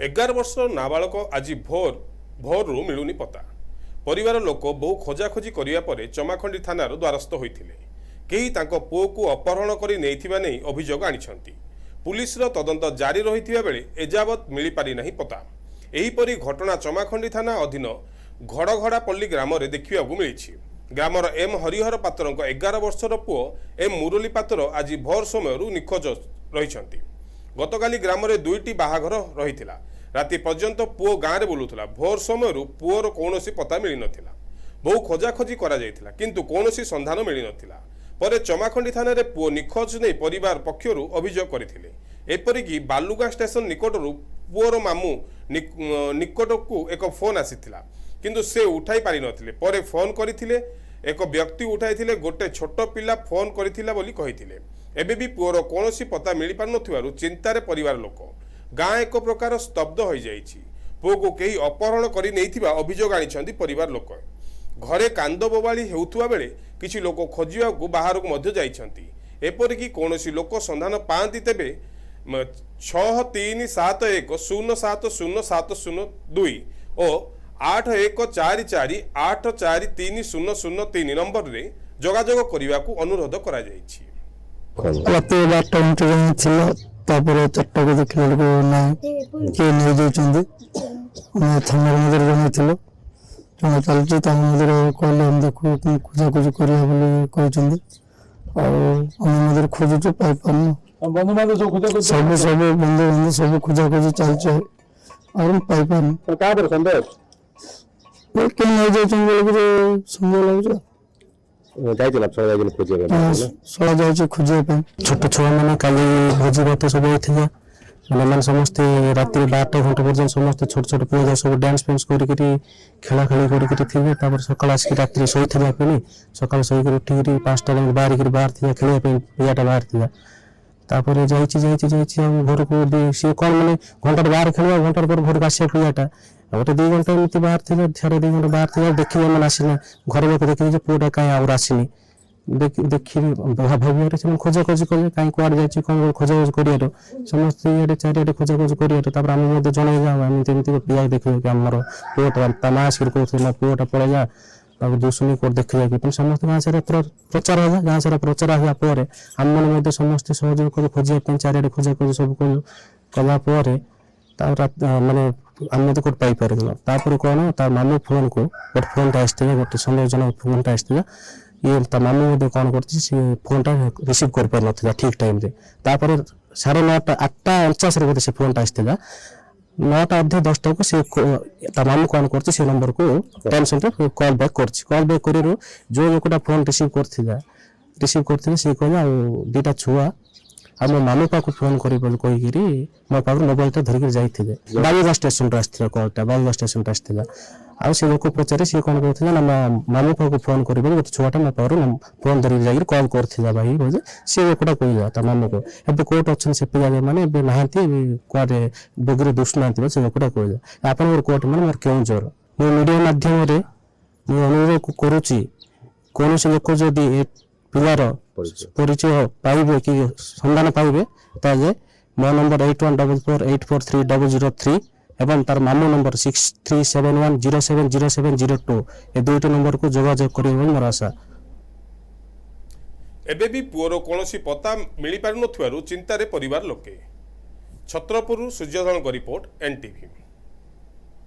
11 वर्ष नाबालक आज भोरु मिलुनी पता परिवार लोक बहु खोजाखोजी करिया परे चमाखंडी थानार द्वारस्थ होइथिले। केही तांको पुओ को अपहरण करि नेइथिबा नै अभियोग आनिछंती। पुलिसर तदंत जारी रहिथिबा बेले एजावत मिली पारि नाही पता। एहीपरि घटना चमाखंडी थाना अधीन घड़घड़ापल्ली ग्राम रे देखिबाकू मिलिछि। ग्रामर एम हरिहर पात्रक 11 वर्षर पुओ एम मुरली पात्र आज भोर समय निखोज रहिछंती। गतकाली ग्राम रे दुईटी बाहाघर रहिथिला। राति पर्यंत पुओ गाँव में बुलूला। भोर समय पुओर कौन पता मिल नथिला। बहु खोजाखोजी करा जायथिला किंतु कौनसी संधान मिल नथिला। परे चमाखंडी थाना रे पुओ निखोज नहीं परिवार पक्षरु अभियोग करथिले। एपरिकी बालुगाँ स्टेशन निकटरू पुओर मामू निकटकू एक फोन आसीथिला किंतु से उठाई पारि नथिले। परे फोन करथिले एक व्यक्ति उठाइथिले गोटे छोट पिला फोन करथिला बोली कहिथिले। एबे भी पुओर कौनसी पता मिल पार नथिबारु चिंतारे परिवार लोक गाँ एक प्रकार स्तब्ध हो जाइछि। पुओ को कहीं अपहरण करि नेइथिबा अभियोग आनिछंती परिवार लोक। घरे कांद बोबाली हेउथुवा बेले किछि लोक खोजिबाकू बाहरकू मध्य जाइछंती। एपरिकी कौनसी लोक संधान पाआंती तेबे 637107070702 और 8144843003 नंबर रे जोगाजोग करिबाकू अनुरोध करा जाइछि। तापर चट्टा को देखने को ना के नहीं जाइछंदी थाना मधुर जणैथिलो जण चलछि थाना मधुर कहले हम देखो खोजा खोजी करिया बोली कहछंदी और हम मधुर खोजु पाइ पानु बंधु बांधव सब खोजा खोजी सब बंधु बांधव सब खोजा खोजी चलछ और पाइ पानु तो का पर संदेह के नहीं जाइछन बोले संदेह लागछ जाइछन आप सब खोजिया पे छोट छुआ मैंने काली भोजी भात सब होता मैंने समस्ते रात 12टा घंटा पर्यटन समस्त छोट छोट पुआ सब डांस फैंस कर खेला खेली कर सकाल आसिक रात शोई पे सकाल शोक उठिक 5टा बाहर थी खेल पियाटा बाहर थी तापर घर को सी कौन मैंने घंटा बाहर खेल घंटा पर घर को आसा पियाटा गोटे 2 घंटा एमती बाहर थी साढ़े 2 घंटा बाहर थी देखिए मैंने आसना घर लोक देखिए पुआटा कहीं आउर आसनी देखी भाविया से खोजा खोजी कले कहीं कुआड़ जाए कौन खोजा खोज कर समस्त ये चारिटे खोजा खोज कर आम जन जाऊँ पिया देखिए आमर पुआटा माँ आसिक कहते पुआटा पड़े जा दुशुनी कोट देखा कि समस्त गाँव सारा प्रचार है गाँव सारा प्रचार होगापर आम मैंने समस्त सहयोग कर खोजा चारिटे खोजा खोज सब कलापर मानने आम तो कौट पाइपर कौन मामू फोन को गोटे फोन आसता गोटे संदेह जन फोन आसता ये मामू कौन कर फोन टा रिसीव कर पार ना ठीक टाइम रे 9:30 8:49 बोलते से फोन टा आसता 9:10 को से मामू कौन कर नंबर को टेंशन कॉल बैक कर जो लोकटा फोन रिसीव करते सी कहला दुटा छुआ आ मो मामू पाक फोन करी कहीकि मो पाक मोबाइल धरिक जाते बालुगाँ स्टेशन आसला कलटा बालुगाँ स्टेशन आसला आ से लोक पचारे सी कौन कहते ना मामू पाक फोन कर गोटे छुआटा मो पाक फोन धरिक जा कल कर भाई बोले सी लोकटा कहला मामू को एवं कौट अच्छे से पिला मैंने नहांती कड़े बगिरे दुष्णा से लोकटा कहला आप कौट मैंने मोर केउंझर मो मीडिया माध्यम अनुरोध करुच्ची कौन से लोक जदि पिलार परिचय पाइबे कि संधान पाइबे ताजे मो नंबर 8144843003 एवं तार मामू नंबर 6371070702 ए दुईट नंबर को जोगाजोग करियो मोर आशा। एबे भी पुओर कौनसी पता मिल पार नथिबारु चिंतारे परिवार लोके। Chhatrapur Suryadhan report NTV।